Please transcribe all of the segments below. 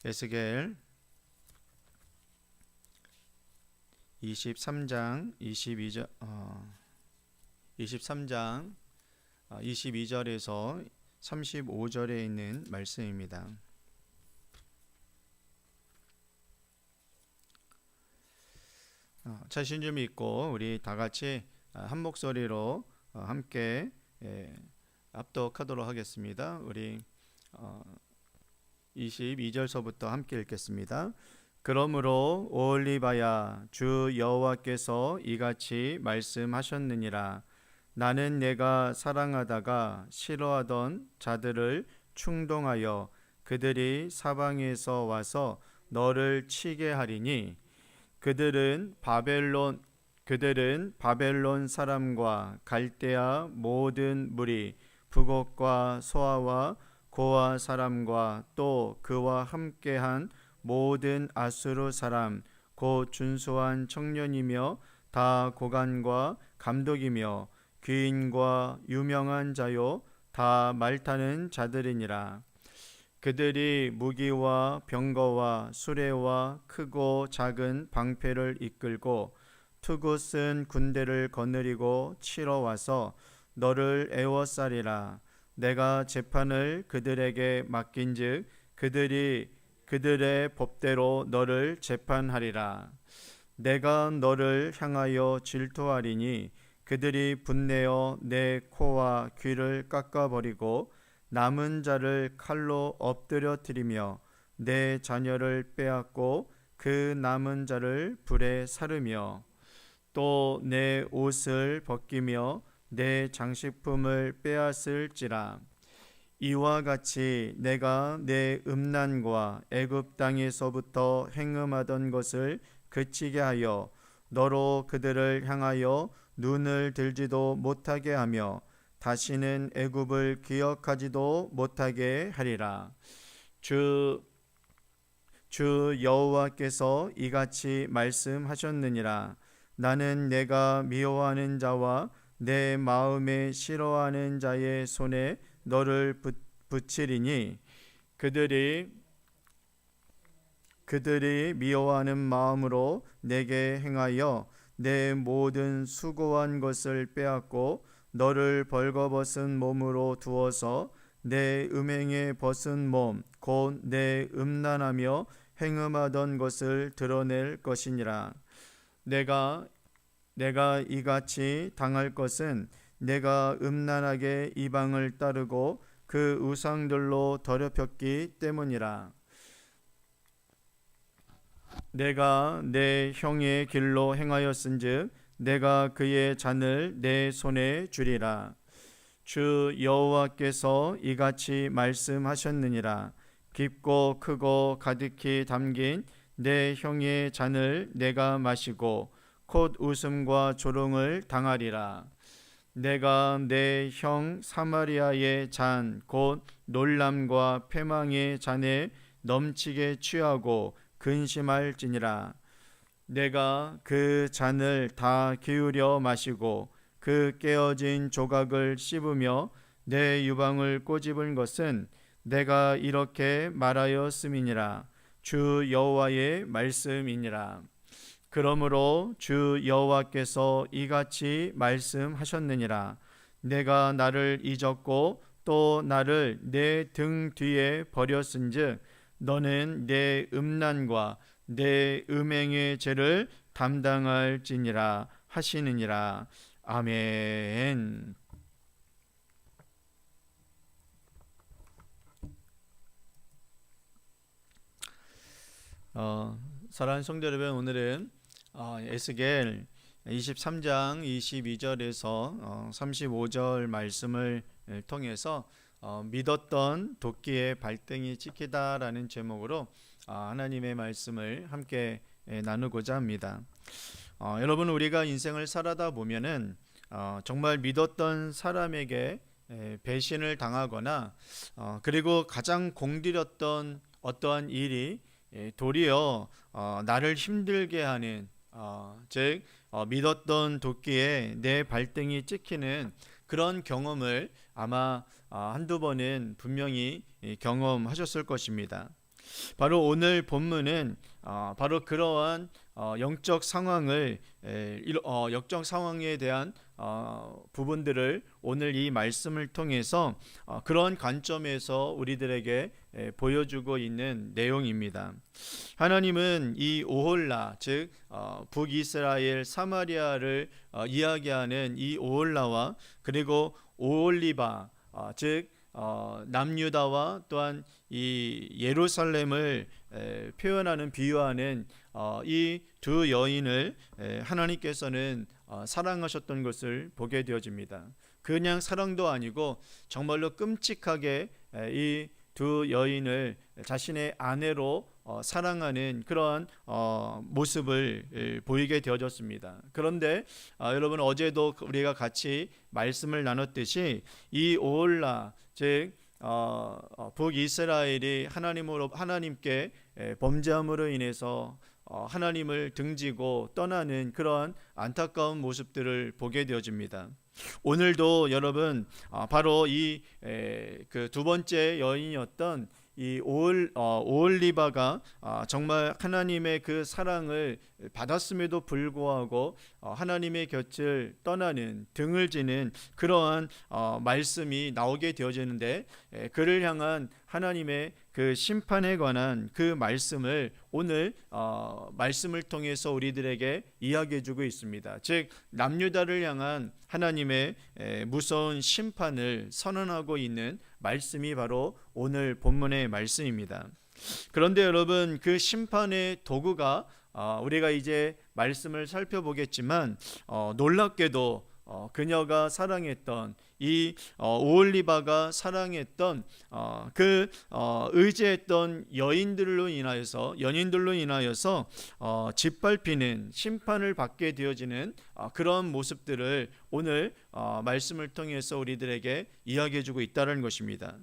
에스겔 23장 22절 23장 22절에서 35절에 있는 말씀입니다. 자신 좀 있고 우리 다 같이 한 목소리로 함께 합독하도록 하겠습니다. 우리 22절서부터 함께 읽겠습니다. 그러므로 오올리바야, 주 여호와께서 이같이 말씀하셨느니라. 나는 내가 사랑하다가 싫어하던 자들을 충동하여 그들이 사방에서 와서 너를 치게 하리니 그들은 바벨론 사람과 갈대아 모든 무리, 북옥과 소아와 고아 사람과 또 그와 함께한 모든 아수르 사람 곧 준수한 청년이며 다 고관과 감독이며 귀인과 유명한 자요 다 말타는 자들이니라. 그들이 무기와 병거와 수레와 크고 작은 방패를 이끌고 투구 쓴 군대를 거느리고 치러 와서 너를 애워싸리라. 내가 재판을 그들에게 맡긴즉 그들의 법대로 너를 재판하리라. 내가 너를 향하여 질투하리니 그들이 분내어 내 코와 귀를 깎아버리고 남은 자를 칼로 엎드려뜨리며 내 자녀를 빼앗고 그 남은 자를 불에 사르며 또 내 옷을 벗기며 내 장식품을 빼앗을지라. 이와 같이 내가 내 음란과 애굽 땅에서부터 행음하던 것을 그치게 하여 너로 그들을 향하여 눈을 들지도 못하게 하며 다시는 애굽을 기억하지도 못하게 하리라. 주 여호와께서 이같이 말씀하셨느니라. 나는 내가 미워하는 자와 내 마음에 싫어하는 자의 손에 너를 붙이리니 그들이 미워하는 마음으로 내게 행하여 내 모든 수고한 것을 빼앗고 너를 벌거벗은 몸으로 두어서 내 음행에 벗은 몸 곧 내 음란하며 행음하던 것을 드러낼 것이니라. 내가 이같이 당할 것은 내가 음란하게 이방을 따르고 그 우상들로 더럽혔기 때문이라. 내가 내 형의 길로 행하였은즉 내가 그의 잔을 내 손에 주리라. 주 여호와께서 이같이 말씀하셨느니라. 깊고 크고 가득히 담긴 내 형의 잔을 내가 마시고 곧 웃음과 조롱을 당하리라. 내가 내 형 사마리아의 잔 곧 놀람과 패망의 잔에 넘치게 취하고 근심할지니라. 내가 그 잔을 다 기울여 마시고 그 깨어진 조각을 씹으며 내 유방을 꼬집은 것은 내가 이렇게 말하였음이니라. 주 여호와의 말씀이니라. 그러므로 주 여호와께서 이같이 말씀하셨느니라. 내가 나를 잊었고 또 나를 내 등 뒤에 버렸은즉 너는 내 음란과 내 음행의 죄를 담당할지니라 하시느니라. 아멘. 사랑하는 성도 여러분, 오늘은 에스겔 23장 22절에서 35절 말씀을 통해서 믿었던 도끼의 발등이 찍히다라는 제목으로 하나님의 말씀을 함께 나누고자 합니다. 여러분, 우리가 인생을 살아다 보면은 정말 믿었던 사람에게 배신을 당하거나 그리고 가장 공들였던 어떠한 일이 도리어 나를 힘들게 하는 즉 믿었던 도끼에 내 발등이 찍히는 그런 경험을 아마 한두 번은 분명히 경험하셨을 것입니다. 바로 오늘 본문은 바로 그러한 영적 상황을 영적 상황에 대한 부분들을 오늘 이 말씀을 통해서 그런 관점에서 우리들에게 보여주고 있는 내용입니다. 하나님은 이 오홀라, 즉 북이스라엘 사마리아를 이야기하는 이 오홀라와 그리고 오홀리바, 즉 남유다와 또한 이 예루살렘을 표현하는 비유하는 이 두 여인을 하나님께서는 사랑하셨던 것을 보게 되어집니다. 그냥 사랑도 아니고 정말로 끔찍하게 이 두 여인을 자신의 아내로 사랑하는 그러한 모습을 보이게 되어졌습니다. 그런데 여러분, 어제도 우리가 같이 말씀을 나눴듯이 이 오홀라, 즉 북이스라엘이 하나님께 범죄함으로 인해서 하나님을 등지고 떠나는 그러한 안타까운 모습들을 보게 되어집니다. 오늘도 여러분, 바로 이 그 두 번째 여인이었던 이 오홀리바가 정말 하나님의 그 사랑을 받았음에도 불구하고 하나님의 곁을 떠나는, 등을 지는 그러한 말씀이 나오게 되어지는데, 그를 향한 하나님의 그 심판에 관한 그 말씀을 오늘 말씀을 통해서 우리들에게 이야기해 주고 있습니다. 즉 남유다를 향한 하나님의 무서운 심판을 선언하고 있는 말씀이 바로 오늘 본문의 말씀입니다. 그런데 여러분, 그 심판의 도구가 우리가 이제 말씀을 살펴보겠지만 놀랍게도 그녀가 사랑했던 이 오홀리바가 사랑했던 의지했던 연인들로 인하여서 짓밟히는, 심판을 받게 되어지는 그런 모습들을 오늘 말씀을 통해서 우리들에게 이야기해주고 있다는 것입니다.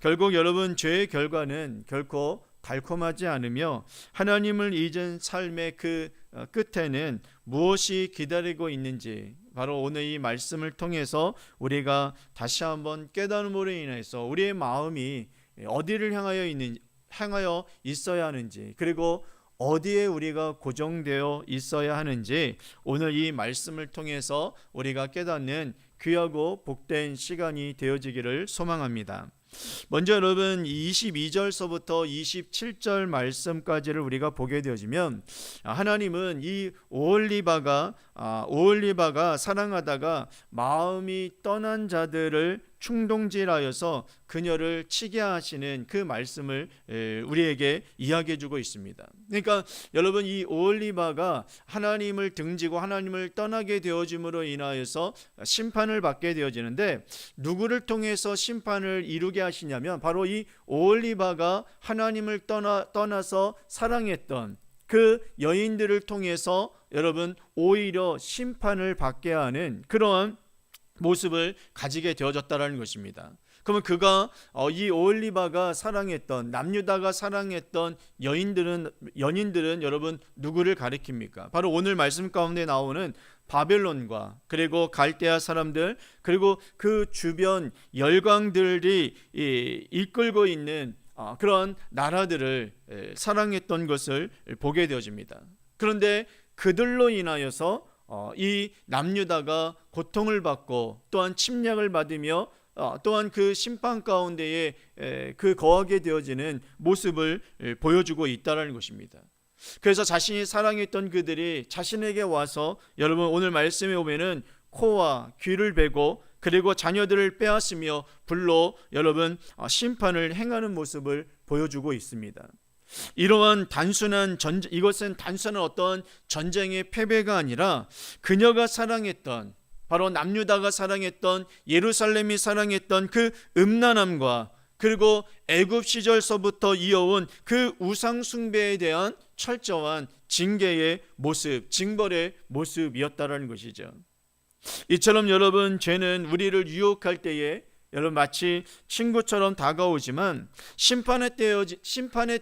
결국 여러분, 죄의 결과는 결코 달콤하지 않으며 하나님을 잊은 삶의 그 끝에는 무엇이 기다리고 있는지, 바로 오늘 이 말씀을 통해서 우리가 다시 한번 깨달음으로 인해서 우리의 마음이 어디를 향하여 있어야 하는지, 그리고 어디에 우리가 고정되어 있어야 하는지 오늘 이 말씀을 통해서 우리가 깨닫는 귀하고 복된 시간이 되어지기를 소망합니다. 먼저 여러분, 22절서부터 27절 말씀까지를 우리가 보게 되어지면 하나님은 이 오홀리바가 사랑하다가 마음이 떠난 자들을 충동질하여서 그녀를 치게 하시는 그 말씀을 우리에게 이야기해 주고 있습니다. 그러니까 여러분, 이 오홀리바가 하나님을 등지고 하나님을 떠나게 되어짐으로 인하여서 심판을 받게 되어지는데, 누구를 통해서 심판을 이루게 하시냐면 바로 이 오홀리바가 하나님을 떠나서 사랑했던 그 여인들을 통해서 여러분 오히려 심판을 받게 하는 그러한 모습을 가지게 되어졌다라는 것입니다. 그러면 이 오홀리바가 사랑했던, 남유다가 사랑했던 연인들은 여러분 누구를 가리킵니까? 바로 오늘 말씀 가운데 나오는 바벨론과 그리고 갈대아 사람들, 그리고 그 주변 열강들이 이끌고 있는 그런 나라들을 사랑했던 것을 보게 되어집니다. 그런데 그들로 인하여서 이 남유다가 고통을 받고 또한 침략을 받으며 또한 그 심판 가운데에 그 거하게 되어지는 모습을 보여주고 있다는 것입니다. 그래서 자신이 사랑했던 그들이 자신에게 와서, 여러분 오늘 말씀에 보면은 코와 귀를 베고 그리고 자녀들을 빼앗으며 불로 여러분 심판을 행하는 모습을 보여주고 있습니다. 이러한 이것은 단순한 어떤 전쟁의 패배가 아니라 그녀가 사랑했던, 바로 남유다가 사랑했던, 예루살렘이 사랑했던 그 음란함과 그리고 애굽 시절서부터 이어온 그 우상 숭배에 대한 철저한 징계의 모습, 징벌의 모습이었다라는 것이죠. 이처럼 여러분, 죄는 우리를 유혹할 때에 여러분 마치 친구처럼 다가오지만 심판의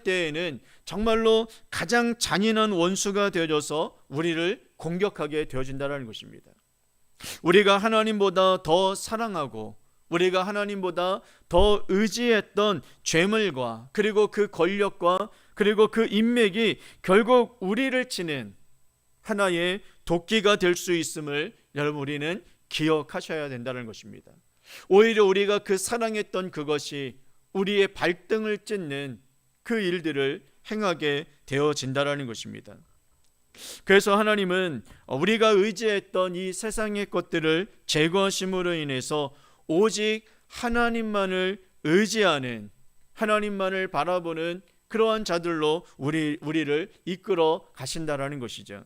때에는 정말로 가장 잔인한 원수가 되어져서 우리를 공격하게 되어진다는 것입니다. 우리가 하나님보다 더 사랑하고 우리가 하나님보다 더 의지했던 죄물과 그리고 그 권력과 그리고 그 인맥이 결국 우리를 치는 하나의 도끼가 될 수 있음을 여러분 우리는 기억하셔야 된다는 것입니다. 오히려 우리가 그 사랑했던 그것이 우리의 발등을 찢는 그 일들을 행하게 되어진다는 것입니다. 그래서 하나님은 우리가 의지했던 이 세상의 것들을 제거하심으로 인해서 오직 하나님만을 의지하는, 하나님만을 바라보는 그러한 자들로 우리를 이끌어 가신다라는 것이죠.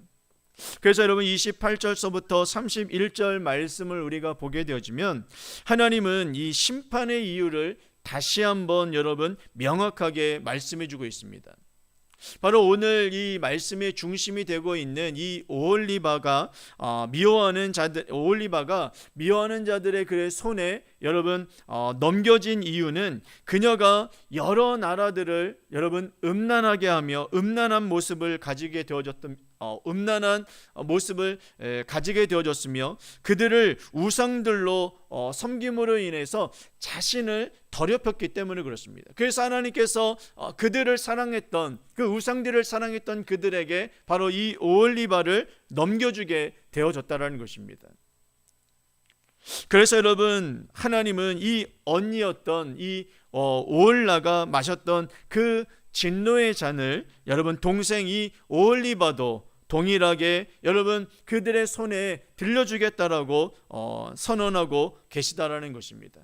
그래서 여러분 28절서부터 31절 말씀을 우리가 보게 되어지면 하나님은 이 심판의 이유를 다시 한번 여러분 명확하게 말씀해 주고 있습니다. 바로 오늘 이 말씀의 중심이 되고 있는 이 오홀리바가 미워하는 자들의 그 손에 여러분 넘겨진 이유는 그녀가 여러 나라들을 여러분 음란하게 하며 음란한 모습을 가지게 되어졌으며 그들을 우상들로 섬김으로 인해서 자신을 더럽혔기 때문에 그렇습니다. 그래서 하나님께서 그들을 사랑했던, 그 우상들을 사랑했던 그들에게 바로 이 오홀리바를 넘겨주게 되어졌다는 것입니다. 그래서 여러분 하나님은 이 언니였던 이 오홀라가 마셨던 그 진노의 잔을 여러분 동생 이 오홀리바도 동일하게 여러분 그들의 손에 들려주겠다라고 선언하고 계시다라는 것입니다.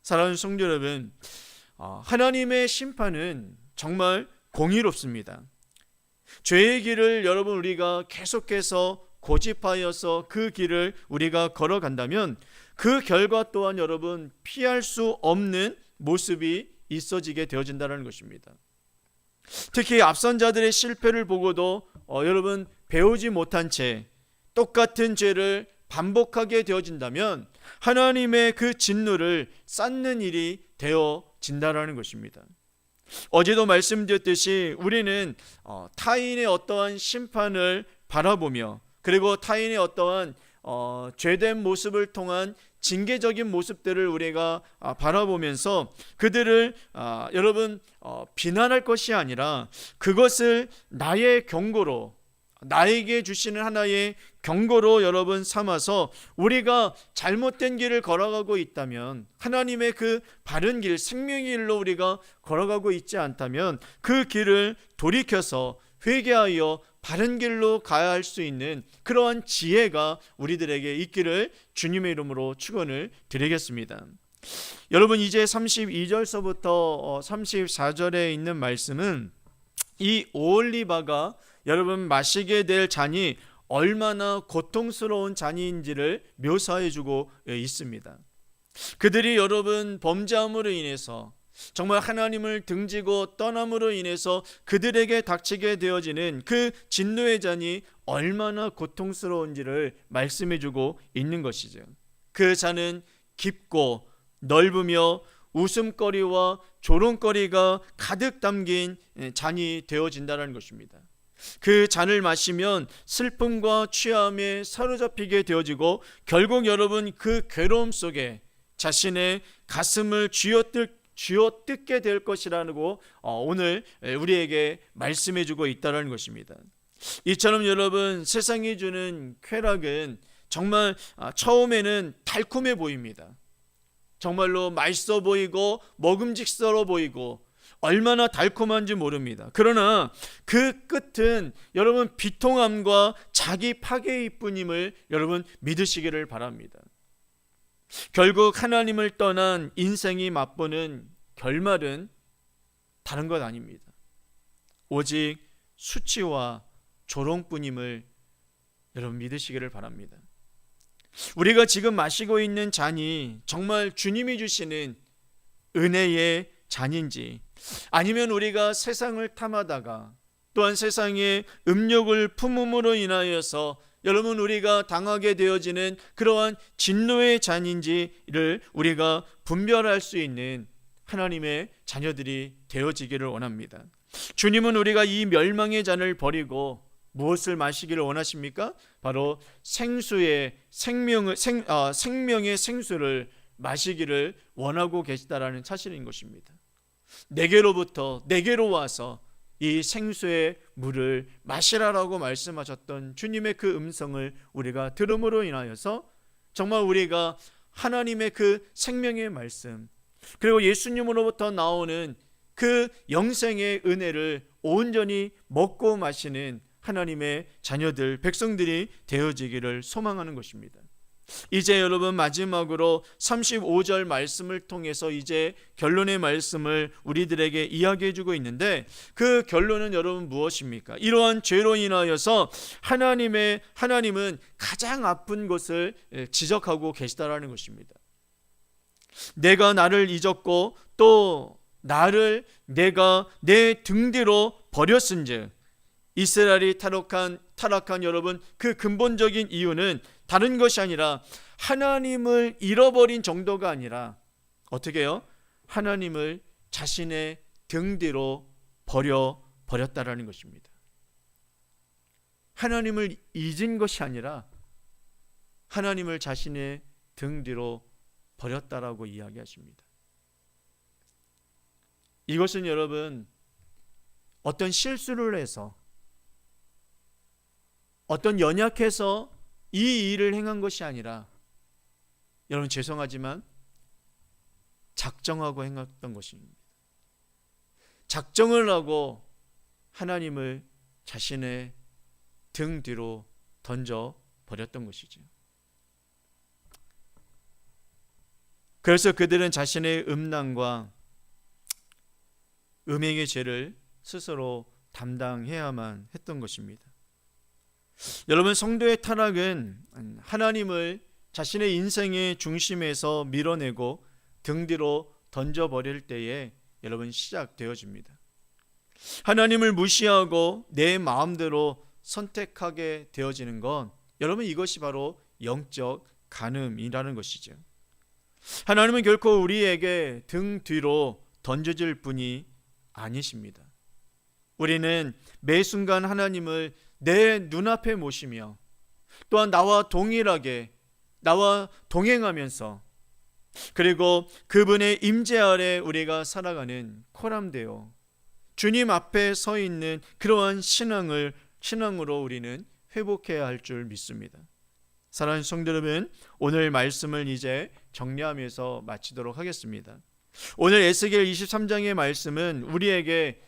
사랑하는 성도 여러분, 하나님의 심판은 정말 공의롭습니다. 죄의 길을 여러분 우리가 계속해서 고집하여서 그 길을 우리가 걸어간다면 그 결과 또한 여러분 피할 수 없는 모습이 있어지게 되어진다는 것입니다. 특히 앞선 자들의 실패를 보고도 여러분 배우지 못한 채 똑같은 죄를 반복하게 되어진다면 하나님의 그 진노를 쌓는 일이 되어진다는 것입니다. 어제도 말씀드렸듯이 우리는 타인의 어떠한 심판을 바라보며 그리고 타인의 어떠한 죄된 모습을 통한 징계적인 모습들을 우리가 바라보면서 그들을 여러분 비난할 것이 아니라 그것을 나의 경고로, 나에게 주시는 하나의 경고로 여러분 삼아서 우리가 잘못된 길을 걸어가고 있다면, 하나님의 그 바른 길, 생명의 길로 우리가 걸어가고 있지 않다면 그 길을 돌이켜서 회개하여 바른 길로 가야 할 수 있는 그러한 지혜가 우리들에게 있기를 주님의 이름으로 축원을 드리겠습니다. 여러분 이제 32절서부터 34절에 있는 말씀은 이 오홀리바가 여러분 마시게 될 잔이 얼마나 고통스러운 잔인지를 묘사해 주고 있습니다. 그들이 여러분 범죄함으로 인해서 정말 하나님을 등지고 떠남으로 인해서 그들에게 닥치게 되어지는 그 진노의 잔이 얼마나 고통스러운지를 말씀해 주고 있는 것이죠. 그 잔은 깊고 넓으며 웃음거리와 조롱거리가 가득 담긴 잔이 되어진다는 것입니다. 그 잔을 마시면 슬픔과 취함에 사로잡히게 되어지고 결국 여러분 그 괴로움 속에 자신의 가슴을 쥐어뜯게 될 것이라고 오늘 우리에게 말씀해 주고 있다는 것입니다. 이처럼 여러분 세상이 주는 쾌락은 정말 처음에는 달콤해 보입니다. 정말로 맛있어 보이고 먹음직스러워 보이고 얼마나 달콤한지 모릅니다. 그러나 그 끝은 여러분 비통함과 자기 파괴일 뿐임을 여러분 믿으시기를 바랍니다. 결국 하나님을 떠난 인생이 맛보는 결말은 다른 것 아닙니다. 오직 수치와 조롱뿐임을 여러분 믿으시기를 바랍니다. 우리가 지금 마시고 있는 잔이 정말 주님이 주시는 은혜의 잔인지, 아니면 우리가 세상을 탐하다가 또한 세상의 음욕을 품음으로 인하여서 여러분 우리가 당하게 되어지는 그러한 진노의 잔인지를 우리가 분별할 수 있는 하나님의 자녀들이 되어지기를 원합니다. 주님은 우리가 이 멸망의 잔을 버리고 무엇을 마시기를 원하십니까? 바로 생명의 생수를 마시기를 원하고 계시다라는 사실인 것입니다. 내게로 와서 이 생수의 물을 마시라라고 말씀하셨던 주님의 그 음성을 우리가 들음으로 인하여서 정말 우리가 하나님의 그 생명의 말씀, 그리고 예수님으로부터 나오는 그 영생의 은혜를 온전히 먹고 마시는 하나님의 자녀들, 백성들이 되어지기를 소망하는 것입니다. 이제 여러분 마지막으로 35절 말씀을 통해서 이제 결론의 말씀을 우리들에게 이야기해 주고 있는데, 그 결론은 여러분 무엇입니까? 이러한 죄로 인하여서 하나님은 가장 아픈 것을 지적하고 계시다라는 것입니다. 내가 나를 잊었고 또 나를 내가 내 등 뒤로 버렸은즉, 이스라엘이 타락한 여러분 그 근본적인 이유는 다른 것이 아니라 하나님을 잃어버린 정도가 아니라 어떻게 해요? 하나님을 자신의 등 뒤로 버렸다라는 것입니다. 하나님을 잊은 것이 아니라 하나님을 자신의 등 뒤로 버렸다라고 이야기하십니다. 이것은 여러분 어떤 실수를 해서, 어떤 연약해서 이 일을 행한 것이 아니라, 여러분 죄송하지만 작정하고 행했던 것입니다. 작정을 하고 하나님을 자신의 등 뒤로 던져 버렸던 것이죠. 그래서 그들은 자신의 음란과 음행의 죄를 스스로 담당해야만 했던 것입니다. 여러분, 성도의 타락은 하나님을 자신의 인생의 중심에서 밀어내고 등 뒤로 던져버릴 때에 여러분 시작되어집니다. 하나님을 무시하고 내 마음대로 선택하게 되어지는 건 여러분 이것이 바로 영적 간음이라는 것이죠. 하나님은 결코 우리에게 등 뒤로 던져질 분이 아니십니다. 우리는 매 순간 하나님을 내 눈앞에 모시며 또한 나와 동행하면서 그리고 그분의 임재 아래 우리가 살아가는 코람되어 주님 앞에 서 있는 그러한 신앙으로 우리는 회복해야 할 줄 믿습니다. 사랑하는 성도 여러분, 오늘 말씀을 이제 정리하면서 마치도록 하겠습니다. 오늘 에스겔 23장의 말씀은 우리에게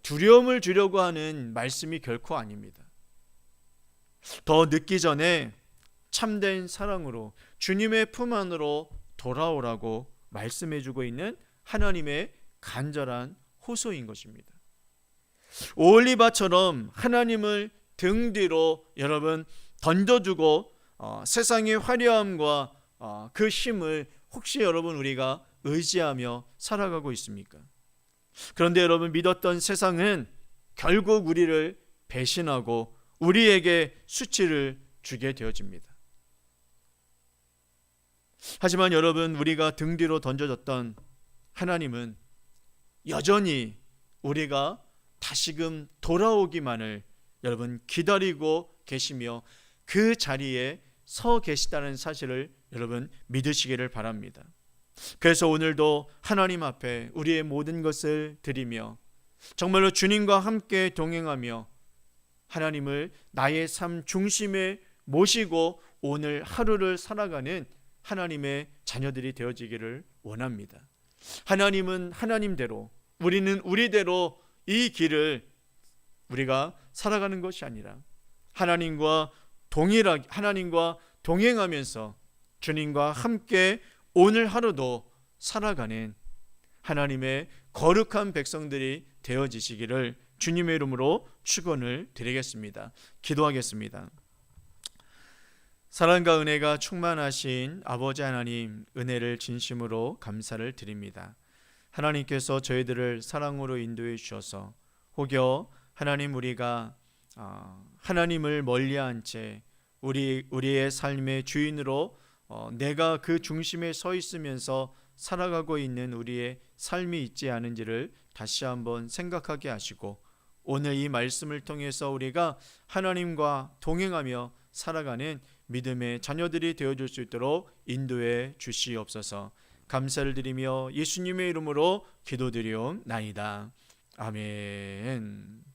두려움을 주려고 하는 말씀이 결코 아닙니다. 더 늦기 전에 참된 사랑으로 주님의 품 안으로 돌아오라고 말씀해주고 있는 하나님의 간절한 호소인 것입니다. 오올리바처럼 하나님을 등 뒤로 여러분 던져주고 세상의 화려함과 그 힘을 혹시 여러분 우리가 의지하며 살아가고 있습니까? 그런데 여러분, 믿었던 세상은 결국 우리를 배신하고 우리에게 수치를 주게 되어집니다. 하지만 여러분, 우리가 등 뒤로 던져졌던 하나님은 여전히 우리가 다시금 돌아오기만을 여러분 기다리고 계시며 그 자리에 서 계시다는 사실을 여러분 믿으시기를 바랍니다. 그래서 오늘도 하나님 앞에 우리의 모든 것을 드리며 정말로 주님과 함께 동행하며 하나님을 나의 삶 중심에 모시고 오늘 하루를 살아가는 하나님의 자녀들이 되어지기를 원합니다. 하나님은 하나님대로, 우리는 우리대로 이 길을 우리가 살아가는 것이 아니라 하나님과 동행하면서 주님과 함께 오늘 하루도 살아가는 하나님의 거룩한 백성들이 되어지시기를 주님의 이름으로 축원을 드리겠습니다. 기도하겠습니다. 사랑과 은혜가 충만하신 아버지 하나님, 은혜를 진심으로 감사를 드립니다. 하나님께서 저희들을 사랑으로 인도해 주셔서 혹여 하나님 우리가 하나님을 멀리한 채 우리의 삶의 주인으로 내가 그 중심에 서 있으면서 살아가고 있는 우리의 삶이 있지 않은지를 다시 한번 생각하게 하시고 오늘 이 말씀을 통해서 우리가 하나님과 동행하며 살아가는 믿음의 자녀들이 되어줄 수 있도록 인도해 주시옵소서. 감사를 드리며 예수님의 이름으로 기도드리옵나이다. 아멘.